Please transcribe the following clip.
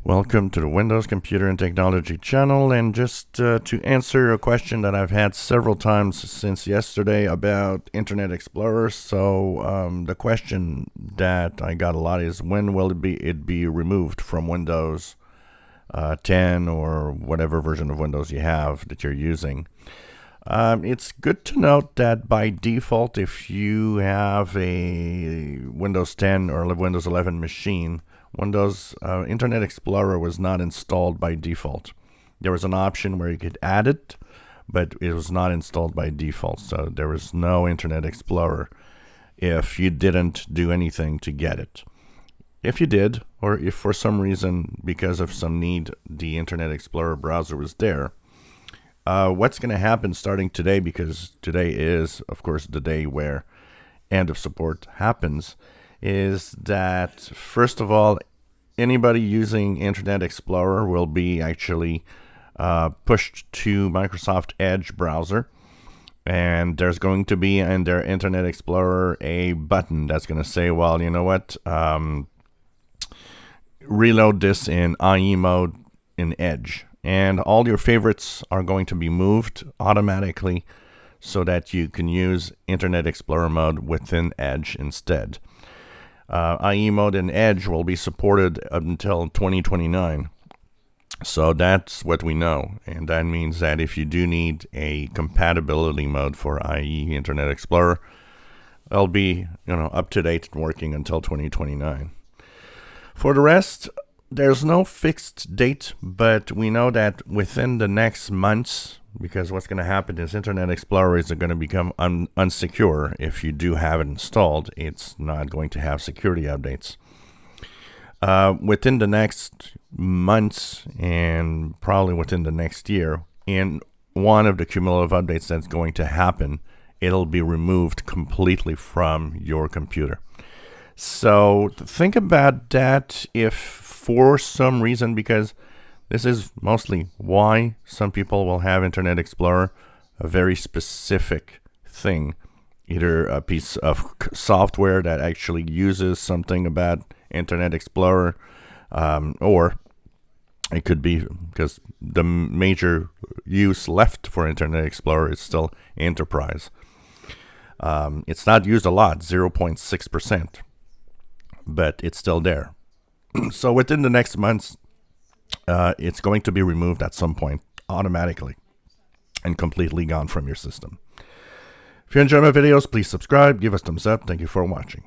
Welcome to the Windows Computer and Technology channel, and just to answer a question that I've had several times since yesterday about Internet Explorer. So the question that I got a lot is, when will it be removed from Windows 10 or whatever version of Windows you have that you're using? It's good to note that by default, if you have a Windows 10 or Windows 11 machine, Windows Internet Explorer was not installed by default. There was an option where you could add it, but it was not installed by default. So there was no Internet Explorer if you didn't do anything to get it. If you did, or if for some reason, because of some need, the Internet Explorer browser was there, what's going to happen starting today, because today is, of course, the day where end of support happens, is that, first of all, anybody using Internet Explorer will be actually pushed to Microsoft Edge browser, and there's going to be in their Internet Explorer a button that's going to say, well, you know what, reload this in IE mode in Edge, and all your favorites are going to be moved automatically so that you can use Internet Explorer mode within Edge instead. IE mode in Edge will be supported until 2029. So that's what we know. And that means that if you do need a compatibility mode for IE Internet Explorer, it'll be, up to date and working until 2029. For the rest, there's no fixed date, but we know that within the next months, because what's going to happen is Internet Explorer is going to become unsecure. If you do have it installed, it's not going to have security updates. Within the next months, and probably within the next year, in one of the cumulative updates that's going to happen, it'll be removed completely from your computer. So think about that. If for some reason, because this is mostly why some people will have Internet Explorer, a very specific thing, either a piece of software that actually uses something about Internet Explorer, or it could be because the major use left for Internet Explorer is still Enterprise. It's not used a lot, 0.6%, but it's still there. So within the next months, it's going to be removed at some point automatically and completely gone from your system. If you enjoy my videos, please subscribe, give us a thumbs up. Thank you for watching.